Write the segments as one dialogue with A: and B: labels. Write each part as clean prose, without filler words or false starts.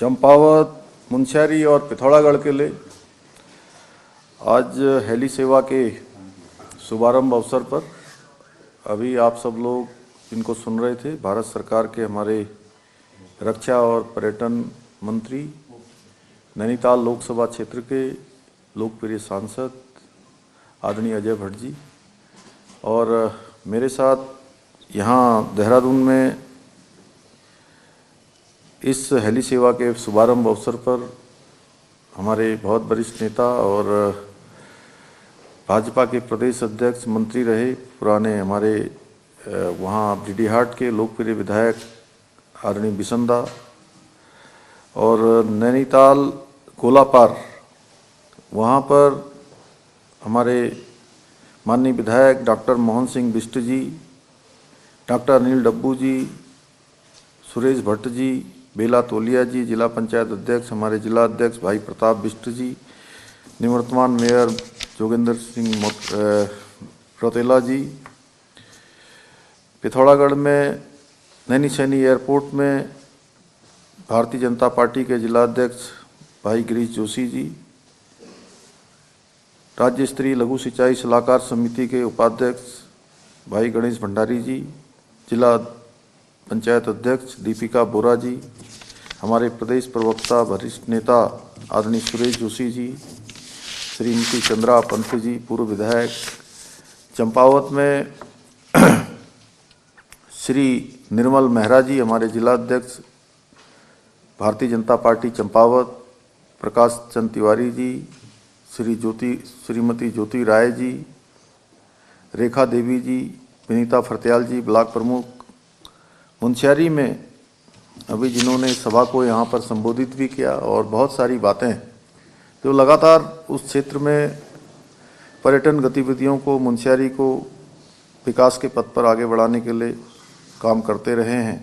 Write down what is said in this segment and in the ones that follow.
A: चंपावत, मुनस्यारी और पिथौरागढ़ के लिए आज हेली सेवा के शुभारंभ अवसर पर अभी आप सब लोग इनको सुन रहे थे। भारत सरकार के हमारे रक्षा और पर्यटन मंत्री, नैनीताल लोकसभा क्षेत्र के लोकप्रिय सांसद आदरणीय अजय भट्ट जी और मेरे साथ यहाँ देहरादून में इस हेली सेवा के शुभारंभ अवसर पर हमारे बहुत वरिष्ठ नेता और भाजपा के प्रदेश अध्यक्ष मंत्री रहे पुराने हमारे वहाँ डीडीहाट के लोकप्रिय विधायक आदरणीय बिसंदा और नैनीताल गोलापार वहाँ पर हमारे माननीय विधायक डॉक्टर मोहन सिंह बिष्ट जी, डॉक्टर अनिल डब्बू जी, सुरेश भट्ट जी, बेला तोलिया जी, जिला पंचायत अध्यक्ष हमारे जिला अध्यक्ष भाई प्रताप बिष्ट जी, निवर्तमान मेयर जोगेंद्र सिंह रौतेला जी, पिथौरागढ़ में नैनीसैनी एयरपोर्ट में भारतीय जनता पार्टी के जिला अध्यक्ष भाई गिरीश जोशी जी, राज्य स्तरीय लघु सिंचाई सलाहकार समिति के उपाध्यक्ष भाई गणेश भंडारी जी, जिला पंचायत अध्यक्ष दीपिका बोरा जी, हमारे प्रदेश प्रवक्ता वरिष्ठ नेता आदरणीय सुरेश जोशी जी, श्रीमती चंद्रा पंत जी, पूर्व विधायक, चंपावत में श्री निर्मल मेहरा जी, हमारे जिला अध्यक्ष भारतीय जनता पार्टी चंपावत, प्रकाश चंद तिवारी जी, श्रीमती ज्योति राय जी, रेखा देवी जी, विनीता फरत्याल जी, ब्लॉक प्रमुख, मुनस्यारी में अभी जिन्होंने सभा को यहाँ पर संबोधित भी किया और बहुत सारी बातें जो लगातार उस क्षेत्र में पर्यटन गतिविधियों को, मुनस्यारी को विकास के पथ पर आगे बढ़ाने के लिए काम करते रहे हैं।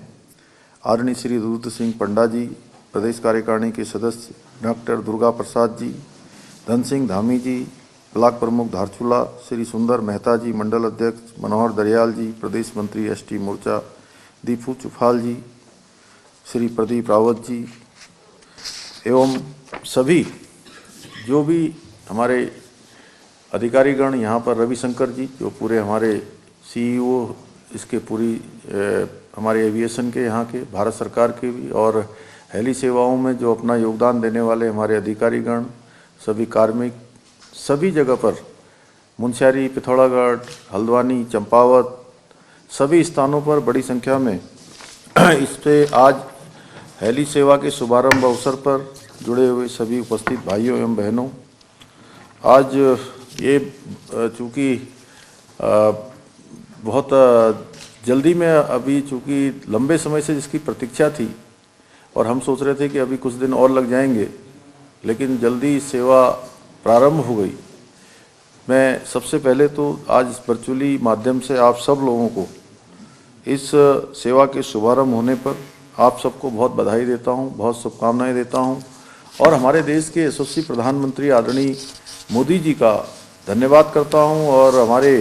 A: आदरणीय श्री रुद्र सिंह पंडा जी, प्रदेश कार्यकारिणी के सदस्य डॉक्टर दुर्गा प्रसाद जी, धन सिंह धामी जी, ब्लॉक प्रमुख धारचूला, श्री सुंदर मेहता जी, मंडल अध्यक्ष मनोहर दरियाल जी, प्रदेश मंत्री एसटी मोर्चा दीपू चुफाल जी, श्री प्रदीप रावत जी एवं सभी जो भी हमारे अधिकारीगण यहाँ पर, रविशंकर जी जो पूरे हमारे सीईओ इसके पूरी हमारे एविएशन के यहाँ के, भारत सरकार के भी, और हेली सेवाओं में जो अपना योगदान देने वाले हमारे अधिकारीगण, सभी कार्मिक, सभी जगह पर मुनस्यारी, पिथौरागढ़, हल्द्वानी, चंपावत, सभी स्थानों पर बड़ी संख्या में इस पे आज हेली सेवा के शुभारंभ अवसर पर जुड़े हुए सभी उपस्थित भाइयों एवं बहनों, आज ये चूँकि बहुत जल्दी में अभी चूँकि लंबे समय से जिसकी प्रतीक्षा थी और हम सोच रहे थे कि अभी कुछ दिन और लग जाएंगे, लेकिन जल्दी सेवा प्रारंभ हो गई। मैं सबसे पहले तो आज वर्चुअली माध्यम से आप सब लोगों को इस सेवा के शुभारंभ होने पर आप सबको बहुत बधाई देता हूं, बहुत शुभकामनाएं देता हूं और हमारे देश के यशस्वी प्रधानमंत्री आदरणीय मोदी जी का धन्यवाद करता हूं और हमारे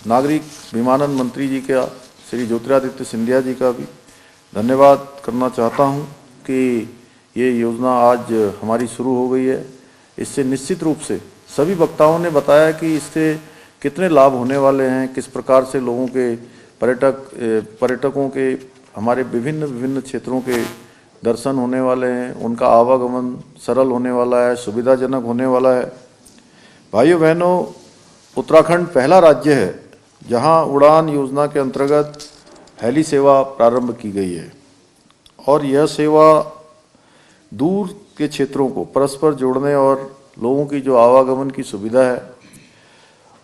A: नागरिक विमानन मंत्री जी का श्री ज्योतिरादित्य सिंधिया जी का भी धन्यवाद करना चाहता हूं कि ये योजना आज हमारी शुरू हो गई है। इससे निश्चित रूप से सभी वक्ताओं ने बताया कि इससे कितने लाभ होने वाले हैं, किस प्रकार से लोगों के पर्यटकों के हमारे विभिन्न क्षेत्रों के दर्शन होने वाले हैं, उनका आवागमन सरल होने वाला है, सुविधाजनक होने वाला है। भाइयों बहनों, उत्तराखंड पहला राज्य है जहां उड़ान योजना के अंतर्गत हेली सेवा प्रारंभ की गई है और यह सेवा दूर के क्षेत्रों को परस्पर जोड़ने और लोगों की जो आवागमन की सुविधा है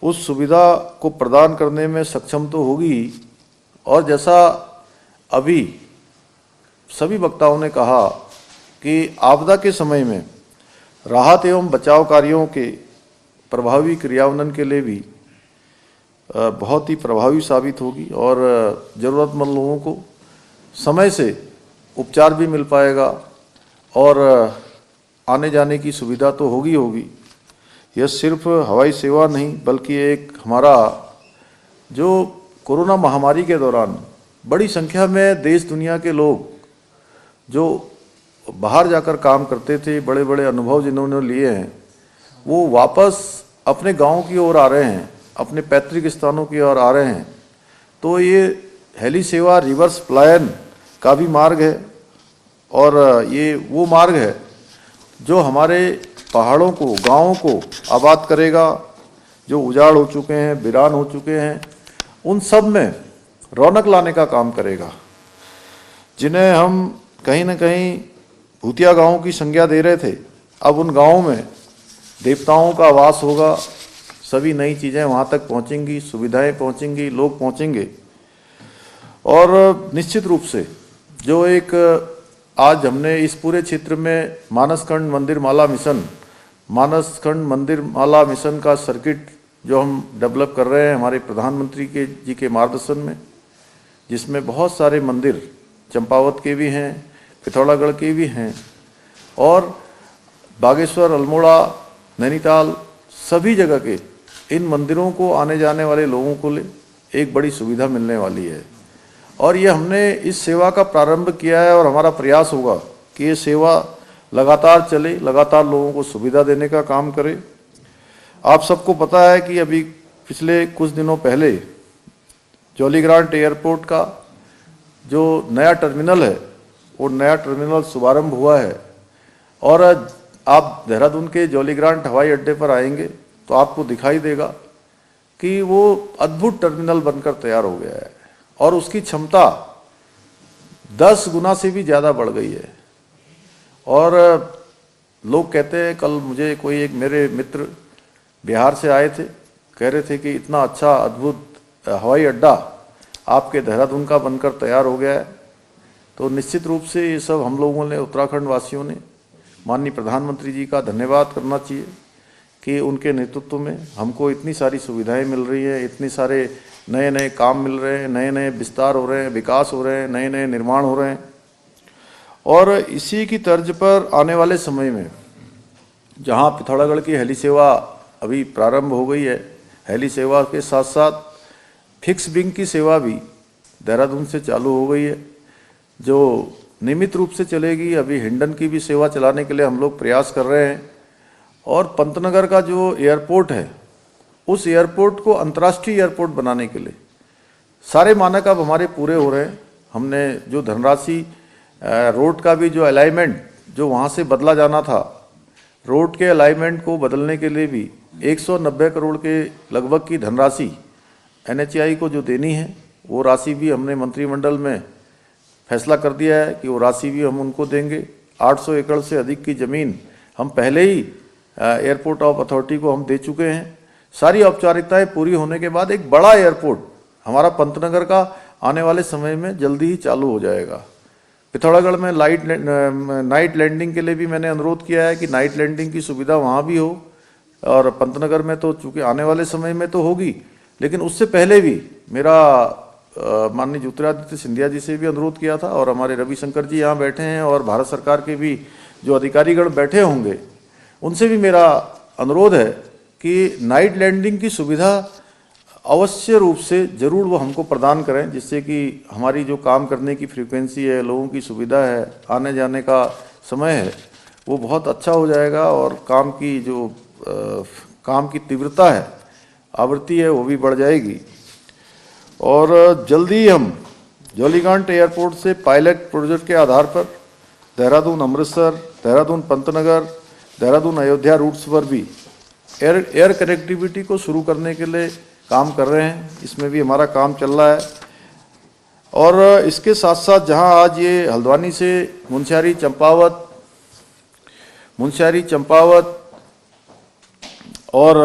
A: उस सुविधा को प्रदान करने में सक्षम तो होगी। और जैसा अभी सभी वक्ताओं ने कहा कि आपदा के समय में राहत एवं बचाव कार्यों के प्रभावी क्रियान्वयन के लिए भी बहुत ही प्रभावी साबित होगी और ज़रूरतमंद लोगों को समय से उपचार भी मिल पाएगा और आने जाने की सुविधा तो होगी। यह सिर्फ हवाई सेवा नहीं बल्कि एक हमारा जो कोरोना महामारी के दौरान बड़ी संख्या में देश दुनिया के लोग जो बाहर जाकर काम करते थे, बड़े बड़े अनुभव जिन्होंने लिए हैं, वो वापस अपने गांव की ओर आ रहे हैं, अपने पैतृक स्थानों की ओर आ रहे हैं। तो ये हेली सेवा रिवर्स पलायन का भी मार्ग है, और ये वो मार्ग है जो हमारे पहाड़ों को, गाँवों को आबाद करेगा, जो उजाड़ हो चुके हैं, वीरान हो चुके हैं, उन सब में रौनक लाने का काम करेगा। जिन्हें हम कहीं न कहीं भूतिया गांवों की संज्ञा दे रहे थे, अब उन गांवों में देवताओं का वास होगा, सभी नई चीज़ें वहाँ तक पहुँचेंगी, सुविधाएं पहुँचेंगी, लोग पहुँचेंगे। और निश्चित रूप से जो एक आज हमने इस पूरे क्षेत्र में मानसखंड मंदिर माला मिशन का सर्किट जो हम डेवलप कर रहे हैं हमारे प्रधानमंत्री जी के मार्गदर्शन में, जिसमें बहुत सारे मंदिर चंपावत के भी हैं, पिथौरागढ़ के भी हैं, और बागेश्वर, अल्मोड़ा, नैनीताल, सभी जगह के इन मंदिरों को आने जाने वाले लोगों को एक बड़ी सुविधा मिलने वाली है। और ये हमने इस सेवा का प्रारंभ किया है, और हमारा प्रयास होगा कि ये सेवा लगातार चले, लगातार लोगों को सुविधा देने का काम करे। आप सबको पता है कि अभी पिछले कुछ दिनों पहले जौलीग्रांट एयरपोर्ट का जो नया टर्मिनल है, वो नया टर्मिनल शुभारंभ हुआ है। और आप देहरादून के जौलीग्रांट हवाई अड्डे पर आएंगे तो आपको दिखाई देगा कि वो अद्भुत टर्मिनल बनकर तैयार हो गया है, और उसकी क्षमता 10 गुना से भी ज़्यादा बढ़ गई है। और लोग कहते हैं, कल मुझे कोई एक मेरे मित्र बिहार से आए थे, कह रहे थे कि इतना अच्छा अद्भुत हवाई अड्डा आपके देहरादून का बनकर तैयार हो गया है। तो निश्चित रूप से ये सब हम लोगों ने, उत्तराखंड वासियों ने, माननीय प्रधानमंत्री जी का धन्यवाद करना चाहिए कि उनके नेतृत्व में हमको इतनी सारी सुविधाएं मिल रही है, इतने सारे नए नए काम मिल रहे हैं, नए नए विस्तार हो रहे हैं, विकास हो रहे हैं, नए नए निर्माण हो रहे हैं। और इसी की तर्ज पर आने वाले समय में जहां पिथौरागढ़ की हेली सेवा अभी प्रारंभ हो गई है, हेली सेवा के साथ साथ फिक्स विंग की सेवा भी देहरादून से चालू हो गई है, जो नियमित रूप से चलेगी। अभी हिंडन की भी सेवा चलाने के लिए हम लोग प्रयास कर रहे हैं। और पंतनगर का जो एयरपोर्ट है, उस एयरपोर्ट को अंतर्राष्ट्रीय एयरपोर्ट बनाने के लिए सारे मानक अब हमारे पूरे हो रहे हैं। हमने जो धनराशि, रोड का भी जो अलाइनमेंट जो वहाँ से बदला जाना था, रोड के अलाइनमेंट को बदलने के लिए भी 190 करोड़ के लगभग की धनराशि NHAI को जो देनी है, वो राशि भी हमने मंत्रिमंडल में फैसला कर दिया है कि वो राशि भी हम उनको देंगे। 800 एकड़ से अधिक की ज़मीन हम पहले ही एयरपोर्ट ऑफ अथॉरिटी को हम दे चुके हैं। सारी औपचारिकताएं पूरी होने के बाद एक बड़ा एयरपोर्ट हमारा पंतनगर का आने वाले समय में जल्दी ही चालू हो जाएगा। पिथौरागढ़ में नाइट लैंडिंग के लिए भी मैंने अनुरोध किया है कि नाइट लैंडिंग की सुविधा वहाँ भी हो, और पंतनगर में तो चूँकि आने वाले समय में तो होगी, लेकिन उससे पहले भी मेरा माननीय ज्योतिरादित्य सिंधिया जी से भी अनुरोध किया था, और हमारे रविशंकर जी यहाँ बैठे हैं, और भारत सरकार के भी जो अधिकारीगण बैठे होंगे, उनसे भी मेरा अनुरोध है कि नाइट लैंडिंग की सुविधा अवश्य रूप से ज़रूर वो हमको प्रदान करें, जिससे कि हमारी जो काम करने की फ्रीक्वेंसी है, लोगों की सुविधा है, आने जाने का समय है, वो बहुत अच्छा हो जाएगा, और काम की जो काम की तीव्रता है, आवृत्ति है, वो भी बढ़ जाएगी। और जल्दी हम जौलीग्रांट एयरपोर्ट से पायलट प्रोजेक्ट के आधार पर देहरादून अमृतसर, देहरादून पंतनगर, देहरादून अयोध्या रूट्स पर भी एयर कनेक्टिविटी को शुरू करने के लिए काम कर रहे हैं। इसमें भी हमारा काम चल रहा है। और इसके साथ साथ जहां आज ये हल्द्वानी से मुनस्यारी चंपावत और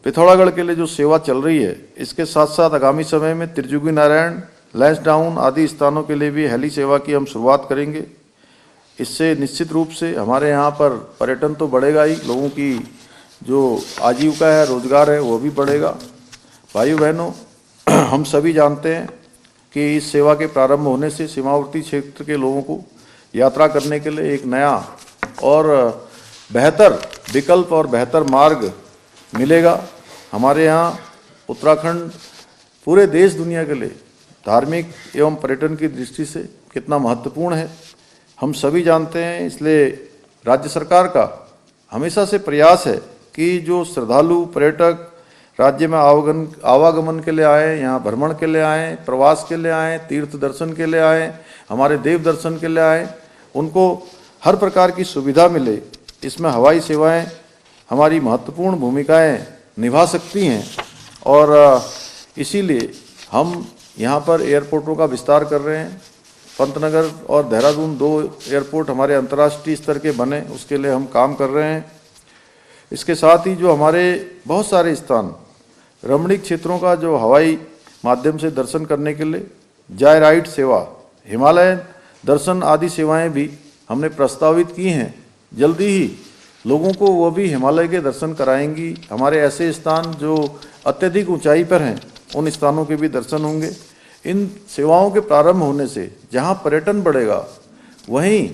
A: पिथौरागढ़ के लिए जो सेवा चल रही है, इसके साथ साथ आगामी समय में त्रिजुगी नारायण, लैंसडाउन आदि स्थानों के लिए भी हेली सेवा की हम शुरुआत करेंगे। इससे निश्चित रूप से हमारे यहाँ पर पर्यटन तो बढ़ेगा ही, लोगों की जो आजीविका है, रोजगार है, वो भी बढ़ेगा। भाइयों बहनों, हम सभी जानते हैं कि इस सेवा के प्रारंभ होने से सीमावर्ती क्षेत्र के लोगों को यात्रा करने के लिए एक नया और बेहतर विकल्प और बेहतर मार्ग मिलेगा। हमारे यहाँ उत्तराखंड पूरे देश दुनिया के लिए धार्मिक एवं पर्यटन की दृष्टि से कितना महत्वपूर्ण है हम सभी जानते हैं। इसलिए राज्य सरकार का हमेशा से प्रयास है कि जो श्रद्धालु पर्यटक राज्य में आवागमन के लिए आए, यहाँ भ्रमण के लिए आए, प्रवास के लिए आए, तीर्थ दर्शन के लिए आए, हमारे देव दर्शन के लिए आए, उनको हर प्रकार की सुविधा मिले। इसमें हवाई सेवाएं हमारी महत्वपूर्ण भूमिकाएं निभा सकती हैं और इसीलिए हम यहाँ पर एयरपोर्टों का विस्तार कर रहे हैं। पंतनगर और देहरादून 2 एयरपोर्ट हमारे अंतर्राष्ट्रीय स्तर के बने, उसके लिए हम काम कर रहे हैं। इसके साथ ही जो हमारे बहुत सारे स्थान रमणीक क्षेत्रों का जो हवाई माध्यम से दर्शन करने के लिए जाय राइड सेवा, हिमालय दर्शन आदि सेवाएं भी हमने प्रस्तावित की हैं। जल्दी ही लोगों को वो भी हिमालय के दर्शन कराएंगी। हमारे ऐसे स्थान जो अत्यधिक ऊंचाई पर हैं उन स्थानों के भी दर्शन होंगे। इन सेवाओं के प्रारंभ होने से जहां पर्यटन बढ़ेगा वहीं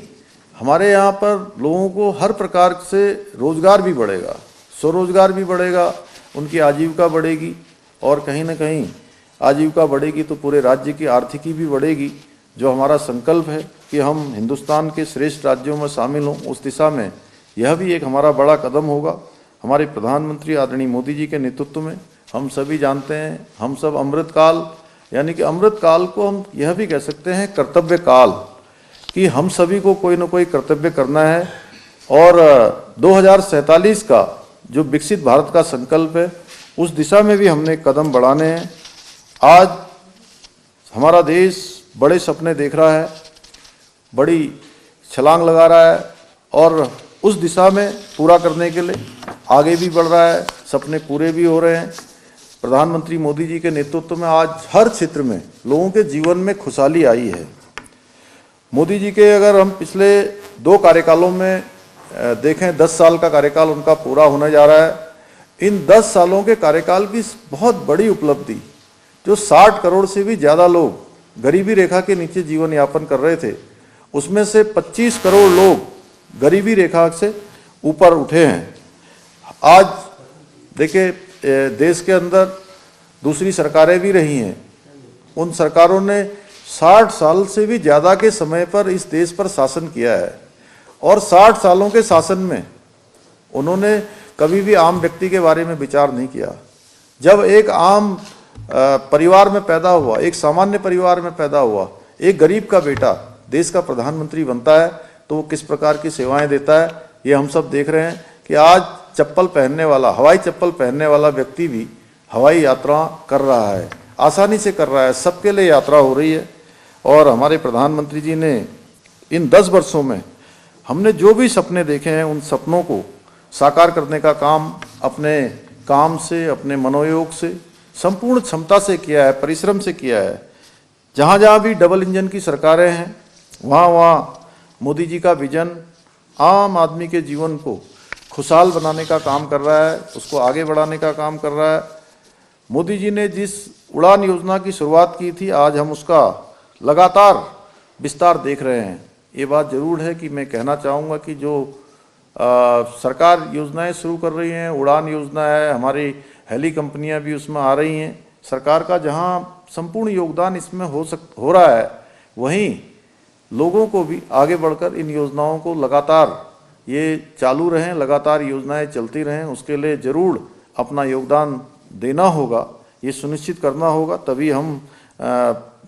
A: हमारे यहाँ पर लोगों को हर प्रकार से रोजगार भी बढ़ेगा, स्वरोजगार भी बढ़ेगा, उनकी आजीविका बढ़ेगी और कहीं ना कहीं आजीविका बढ़ेगी तो पूरे राज्य की आर्थिकी भी बढ़ेगी। जो हमारा संकल्प है कि हम हिंदुस्तान के श्रेष्ठ राज्यों में शामिल हों, उस दिशा में यह भी एक हमारा बड़ा कदम होगा। हमारे प्रधानमंत्री आदरणीय मोदी जी के नेतृत्व में हम सभी जानते हैं, हम सब अमृत काल यानी कि अमृत काल को हम यह भी कह सकते हैं कर्तव्य काल, कि हम सभी को कोई ना कोई कर्तव्य करना है और 2047 का जो विकसित भारत का संकल्प है उस दिशा में भी हमने कदम बढ़ाने हैं। आज हमारा देश बड़े सपने देख रहा है, बड़ी छलांग लगा रहा है और उस दिशा में पूरा करने के लिए आगे भी बढ़ रहा है, सपने पूरे भी हो रहे हैं। प्रधानमंत्री मोदी जी के नेतृत्व में आज हर क्षेत्र में लोगों के जीवन में खुशहाली आई है। मोदी जी के अगर हम पिछले 2 कार्यकालों में देखें, 10 साल का कार्यकाल उनका पूरा होने जा रहा है। इन 10 सालों के कार्यकाल की बहुत बड़ी उपलब्धि, जो 60 करोड़ से भी ज़्यादा लोग गरीबी रेखा के नीचे जीवन यापन कर रहे थे, उसमें से 25 करोड़ लोग गरीबी रेखा से ऊपर उठे हैं। आज देखिए, देश के अंदर दूसरी सरकारें भी रही हैं, उन सरकारों ने 60 साल से भी ज़्यादा के समय पर इस देश पर शासन किया है और 60 सालों के शासन में उन्होंने कभी भी आम व्यक्ति के बारे में विचार नहीं किया। जब एक आम परिवार में पैदा हुआ, एक सामान्य परिवार में पैदा हुआ एक गरीब का बेटा देश का प्रधानमंत्री बनता है तो वो किस प्रकार की सेवाएं देता है, ये हम सब देख रहे हैं कि आज चप्पल पहनने वाला, हवाई चप्पल पहनने वाला व्यक्ति भी हवाई यात्रा कर रहा है, आसानी से कर रहा है, सबके लिए यात्रा हो रही है। और हमारे प्रधानमंत्री जी ने इन 10 वर्षों में हमने जो भी सपने देखे हैं उन सपनों को साकार करने का काम अपने काम से, अपने मनोयोग से, संपूर्ण क्षमता से किया है, परिश्रम से किया है। जहाँ जहाँ भी डबल इंजन की सरकारें हैं वहाँ वहाँ मोदी जी का विजन आम आदमी के जीवन को खुशहाल बनाने का काम कर रहा है, उसको आगे बढ़ाने का काम कर रहा है। मोदी जी ने जिस उड़ान योजना की शुरुआत की थी, आज हम उसका लगातार विस्तार देख रहे हैं। ये बात जरूर है कि मैं कहना चाहूँगा कि जो सरकार योजनाएं शुरू कर रही हैं, उड़ान योजना है, हमारी हेली कंपनियां भी उसमें आ रही हैं, सरकार का जहां संपूर्ण योगदान इसमें हो रहा है, वहीं लोगों को भी आगे बढ़कर इन योजनाओं को लगातार ये चालू रहें, लगातार योजनाएं चलती रहें, उसके लिए ज़रूर अपना योगदान देना होगा, ये सुनिश्चित करना होगा। तभी हम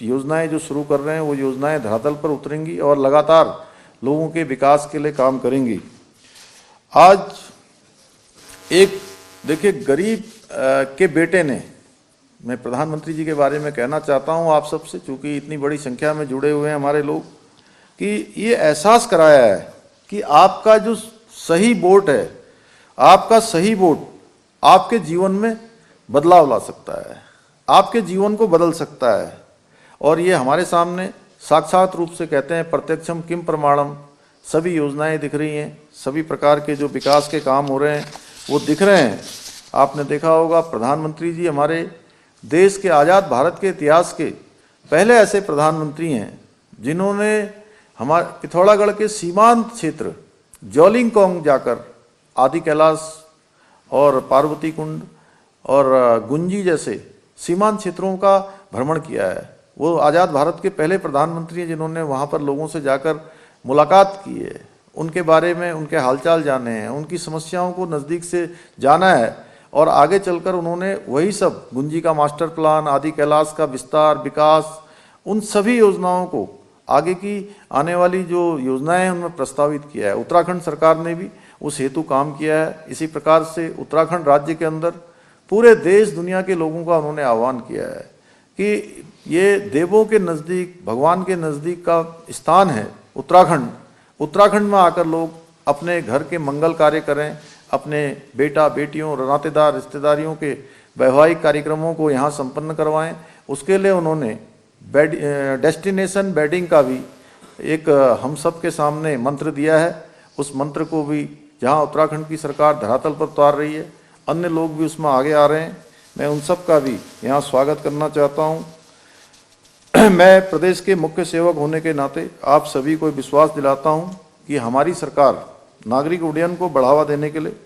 A: योजनाएं जो शुरू कर रहे हैं वो योजनाएं धरातल पर उतरेंगी और लगातार लोगों के विकास के लिए काम करेंगी। आज एक देखिए, गरीब के बेटे ने, मैं प्रधानमंत्री जी के बारे में कहना चाहता हूं आप सबसे, चूंकि इतनी बड़ी संख्या में जुड़े हुए हैं हमारे लोग, कि ये एहसास कराया है कि आपका जो सही वोट है, आपका सही वोट आपके जीवन में बदलाव ला सकता है, आपके जीवन को बदल सकता है। और ये हमारे सामने साक्षात रूप से कहते हैं प्रत्यक्षम किम प्रमाणम, सभी योजनाएं दिख रही हैं, सभी प्रकार के जो विकास के काम हो रहे हैं वो दिख रहे हैं। आपने देखा होगा प्रधानमंत्री जी हमारे देश के आज़ाद भारत के इतिहास के पहले ऐसे प्रधानमंत्री हैं जिन्होंने हमारे पिथौरागढ़ के सीमांत क्षेत्र जौलिंगकोंग जाकर आदि कैलाश और पार्वती कुंड और गुंजी जैसे सीमांत क्षेत्रों का भ्रमण किया है। वो आज़ाद भारत के पहले प्रधानमंत्री हैं जिन्होंने वहाँ पर लोगों से जाकर मुलाकात की है, उनके बारे में उनके हालचाल जाने हैं, उनकी समस्याओं को नज़दीक से जाना है और आगे चलकर उन्होंने वही सब गुंजी का मास्टर प्लान, आदि कैलाश का विस्तार, विकास, उन सभी योजनाओं को आगे की आने वाली जो योजनाएं हैं उनमें प्रस्तावित किया है। उत्तराखंड सरकार ने भी उस हेतु काम किया है। इसी प्रकार से उत्तराखंड राज्य के अंदर पूरे देश दुनिया के लोगों का उन्होंने आह्वान किया है कि ये देवों के नज़दीक, भगवान के नज़दीक का स्थान है उत्तराखंड। उत्तराखंड में आकर लोग अपने घर के मंगल कार्य करें, अपने बेटा बेटियों, नातेदार रिश्तेदारियों के वैवाहिक कार्यक्रमों को यहाँ संपन्न करवाएं। उसके लिए उन्होंने डेस्टिनेशन वेडिंग का भी एक हम सब के सामने मंत्र दिया है। उस मंत्र को भी जहाँ उत्तराखंड की सरकार धरातल पर उतार रही है, अन्य लोग भी उसमें आगे आ रहे हैं। मैं उन सब का भी यहाँ स्वागत करना चाहता हूँ। मैं प्रदेश के मुख्य सेवक होने के नाते आप सभी को विश्वास दिलाता हूँ कि हमारी सरकार नागरिक उड्डयन को बढ़ावा देने के लिए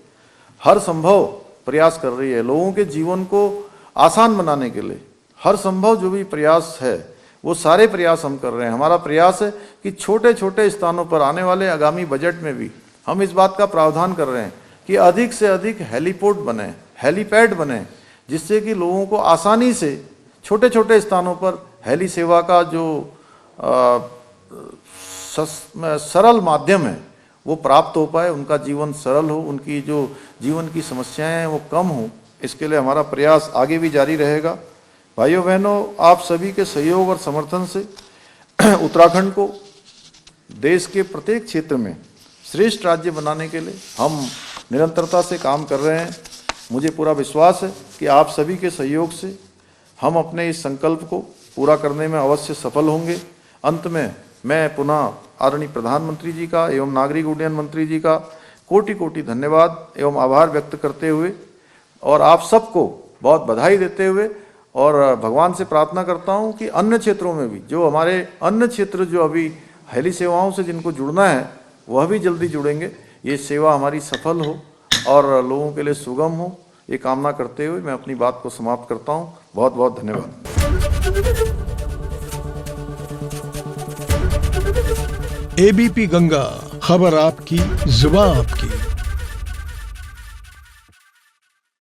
A: हर संभव प्रयास कर रही है। लोगों के जीवन को आसान बनाने के लिए हर संभव जो भी प्रयास है वो सारे प्रयास हम कर रहे हैं। हमारा प्रयास है कि छोटे छोटे स्थानों पर आने वाले आगामी बजट में भी हम इस बात का प्रावधान कर रहे हैं कि अधिक से अधिक हेलीपोर्ट बने, हेलीपैड बने, जिससे कि लोगों को आसानी से छोटे छोटे स्थानों पर हेली सेवा का जो सरल माध्यम है वो प्राप्त हो पाए, उनका जीवन सरल हो, उनकी जो जीवन की समस्याएं हैं वो कम हो। इसके लिए हमारा प्रयास आगे भी जारी रहेगा। भाइयों बहनों, आप सभी के सहयोग और समर्थन से उत्तराखंड को देश के प्रत्येक क्षेत्र में श्रेष्ठ राज्य बनाने के लिए हम निरंतरता से काम कर रहे हैं। मुझे पूरा विश्वास है कि आप सभी के सहयोग से हम अपने इस संकल्प को पूरा करने में अवश्य सफल होंगे। अंत में मैं पुनः आदरणीय प्रधानमंत्री जी का एवं नागरिक उड्डयन मंत्री जी का कोटि कोटि धन्यवाद एवं आभार व्यक्त करते हुए और आप सबको बहुत बधाई देते हुए और भगवान से प्रार्थना करता हूं कि अन्य क्षेत्रों में भी जो हमारे अन्य क्षेत्र जो अभी हेली सेवाओं से जिनको जुड़ना है वह भी जल्दी जुड़ेंगे, ये सेवा हमारी सफल हो और लोगों के लिए सुगम हो, ये कामना करते हुए मैं अपनी बात को समाप्त करता हूं। बहुत बहुत धन्यवाद।
B: एबीपी गंगा, खबर आपकी, जुबान आपकी।